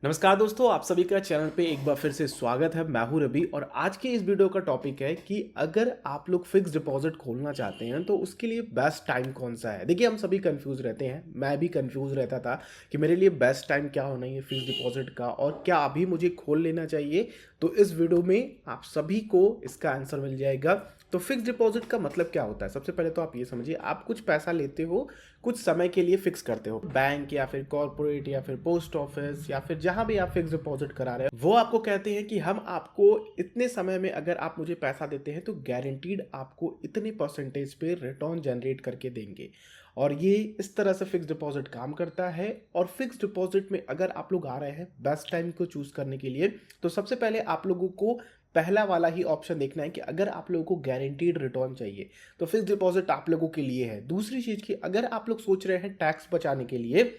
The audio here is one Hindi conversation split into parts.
नमस्कार दोस्तों, आप सभी का चैनल पे एक बार फिर से स्वागत है। मैं हूं रवि और आज की इस वीडियो का टॉपिक है कि अगर आप लोग फिक्स डिपॉजिट खोलना चाहते हैं तो उसके लिए बेस्ट टाइम कौन सा है। देखिए, हम सभी कंफ्यूज रहते हैं, मैं भी कंफ्यूज रहता था कि मेरे लिए बेस्ट टाइम क्या होना है फिक्स डिपॉजिट का और क्या अभी मुझे खोल लेना चाहिए। तो इस वीडियो में आप सभी को इसका आंसर मिल जाएगा। तो फिक्स डिपॉजिट का मतलब क्या होता है? सबसे पहले तो आप ये समझिए, आप कुछ पैसा लेते हो, कुछ समय के लिए फिक्स करते हो, बैंक या फिर कॉर्पोरेट या फिर पोस्ट ऑफिस या फिर जहां भी आप फिक्स डिपॉजिट करा रहे हो, वो आपको कहते हैं कि हम आपको इतने समय में अगर आप मुझे पैसा देते हैं तो गारंटीड आपको इतने परसेंटेज पे रिटर्न जनरेट करके देंगे। और ये इस तरह से फिक्स डिपॉजिट काम करता है। और फिक्स डिपॉजिट में अगर आप लोग आ रहे हैं बेस्ट टाइम को चूज करने के लिए, तो सबसे पहले आप लोगों को पहला वाला ही ऑप्शन देखना है कि अगर आप लोगों को गारंटीड रिटर्न चाहिए तो फिक्स डिपॉजिट आप लोगों के लिए है। दूसरी चीज की, अगर आप लोग सोच रहे हैं टैक्स बचाने के लिए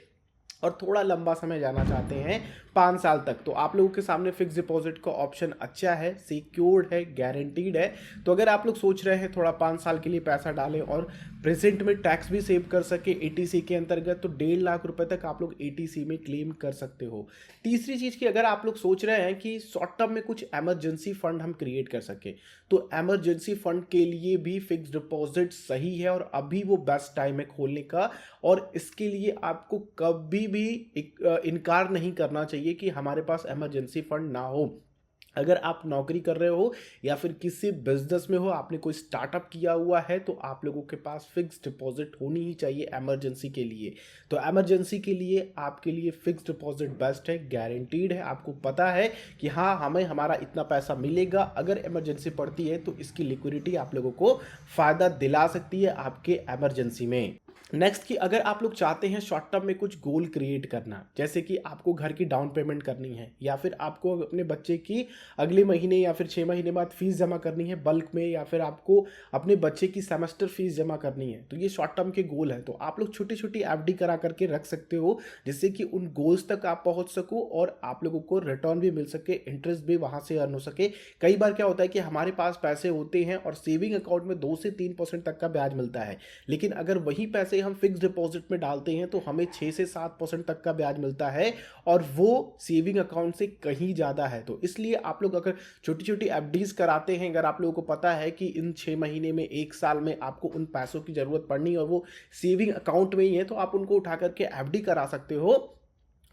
और थोड़ा लंबा समय जाना चाहते हैं 5 साल तक, तो आप लोगों के सामने फिक्स डिपॉजिट का ऑप्शन अच्छा है, सिक्योर्ड है, गारंटीड है। तो अगर आप लोग सोच रहे हैं थोड़ा 5 साल के लिए पैसा डालें और प्रेजेंट में टैक्स भी सेव कर सके एटीसी के अंतर्गत, तो 1.5 लाख रुपए तक आप लोग एटीसी में क्लेम कर सकते हो। तीसरी चीज की, अगर आप लोग सोच रहे हैं कि शॉर्ट टर्म में कुछ इमरजेंसी फंड हम क्रिएट कर सके, तो इमरजेंसी फंड के लिए भी फिक्स डिपॉजिट सही है और अभी वो बेस्ट टाइम है खोलने का। और इसके लिए आपको कभी भी इनकार नहीं करना चाहिए कि हमारे पास इमरजेंसी फंड ना हो। अगर आप नौकरी कर रहे हो या फिर किसी बिजनेस में हो, आपने कोई स्टार्टअप किया हुआ है, तो आप लोगों के पास फिक्स डिपॉजिट होनी ही चाहिए इमरजेंसी के लिए। तो इमरजेंसी के लिए आपके लिए फिक्स डिपॉजिट बेस्ट है, गारंटीड है। आपको पता है कि हाँ, हमें हमारा इतना पैसा मिलेगा, अगर इमरजेंसी पड़ती है तो इसकी लिक्विडिटी आप लोगों को फायदा दिला सकती है आपके इमरजेंसी में। नेक्स्ट की, अगर आप लोग चाहते हैं शॉर्ट टर्म में कुछ गोल क्रिएट करना, जैसे कि आपको घर की डाउन पेमेंट करनी है या फिर आपको अपने बच्चे की अगले महीने या फिर 6 महीने बाद फीस जमा करनी है बल्क में, या फिर आपको अपने बच्चे की सेमेस्टर फीस जमा करनी है, तो ये शॉर्ट टर्म के गोल हैं। तो आप लोग छोटी छोटी एफडी करा करके रख सकते हो, जिससे कि उन गोल्स तक आप पहुंच सको और आप लोगों को रिटर्न भी मिल सके, इंटरेस्ट भी वहां से अर्न हो सके। कई बार क्या होता है कि हमारे पास पैसे होते हैं और सेविंग अकाउंट में 2 से 3% तक का ब्याज मिलता है, लेकिन अगर वही पैसे हम फिक्स डिपॉजिट में डालते हैं तो हमें 6 से 7% तक का ब्याज मिलता है, और वो सेविंग अकाउंट से कहीं ज्यादा है। तो इसलिए आप लोग अगर छोटी छोटी एफडीज कराते हैं, अगर आप लोगों को पता है कि इन 6 महीने में 1 साल में आपको उन पैसों की जरूरत पड़नी और वो सेविंग अकाउंट में ही है, तो आप उनको उठा करके एफडी करा सकते हो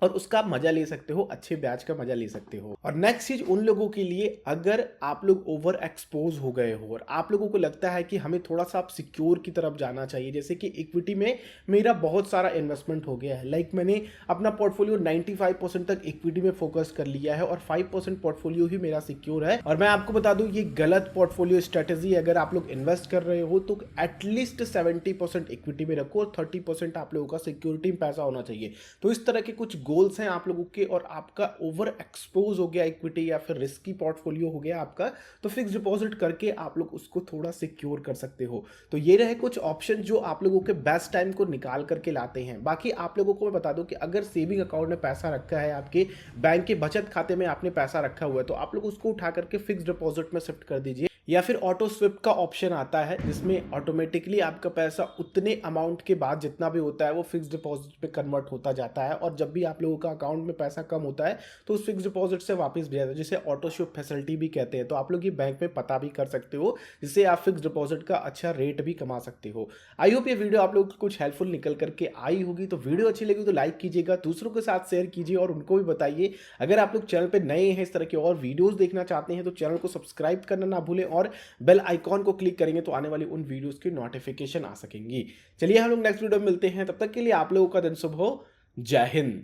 और उसका मजा ले सकते हो, अच्छे ब्याज का मजा ले सकते हो। और नेक्स्ट चीज उन लोगों के लिए, अगर आप लोग ओवर एक्सपोज हो गए हो और आप लोगों को लगता है कि हमें थोड़ा सा आप सिक्योर की तरफ जाना चाहिए, जैसे कि इक्विटी में मेरा बहुत सारा इन्वेस्टमेंट हो गया है, लाइक मैंने अपना पोर्टफोलियो 95% तक इक्विटी में फोकस कर लिया है और 5% पोर्टफोलियो ही मेरा सिक्योर है। और मैं आपको बता दूं, ये गलत पोर्टफोलियो स्ट्रेटेजी। अगर आप लोग इन्वेस्ट कर रहे हो तो एटलीस्ट 70% इक्विटी में रखो और 30% आप लोगों का सिक्योरिटी में पैसा होना चाहिए। तो इस तरह के कुछ गोल्स हैं आप लोगों के, और आपका ओवर एक्सपोज हो गया इक्विटी या फिर रिस्की पोर्टफोलियो हो गया आपका, तो फिक्स डिपॉजिट करके आप लोग उसको थोड़ा सिक्योर कर सकते हो। तो ये रहे कुछ ऑप्शन जो आप लोगों के बेस्ट टाइम को निकाल करके लाते हैं। बाकी आप लोगों को मैं बता दूं कि अगर सेविंग अकाउंट में पैसा रखा है, आपके बैंक के बचत खाते में आपने पैसा रखा हुआ है, तो आप लोग उसको उठा करके फिक्स डिपॉजिट में शिफ्ट कर दीजिए, या फिर ऑटो स्विप का ऑप्शन आता है जिसमें ऑटोमेटिकली आपका पैसा उतने अमाउंट के बाद जितना भी होता है वो फिक्स डिपॉजिट पे कन्वर्ट होता जाता है। और जब भी आप लोगों का अकाउंट में पैसा कम होता है तो उस फिक्स डिपॉजिट से वापस भेजा जाता है, जिसे ऑटो स्विप फैसिलिटी भी कहते हैं। तो आप लोग ये बैंक में पता भी कर सकते हो, जिससे आप फिक्स डिपॉजिट का अच्छा रेट भी कमा सकते हो। आई होप ये वीडियो आप लोग को कुछ हेल्पफुल निकल करके आई होगी। तो वीडियो अच्छी लगी तो लाइक कीजिएगा, दूसरों के साथ शेयर कीजिए और उनको भी बताइए। अगर आप लोग चैनल पर नए हैं, इस तरह के और वीडियोज देखना चाहते हैं, तो चैनल को सब्सक्राइब करना ना भूलें और बेल आइकॉन को क्लिक करेंगे तो आने वाली उन वीडियोस की नोटिफिकेशन आ सकेंगी। चलिए हम लोग नेक्स्ट वीडियो में मिलते हैं, तब तक के लिए आप लोगों का दिन शुभ हो। जय हिंद।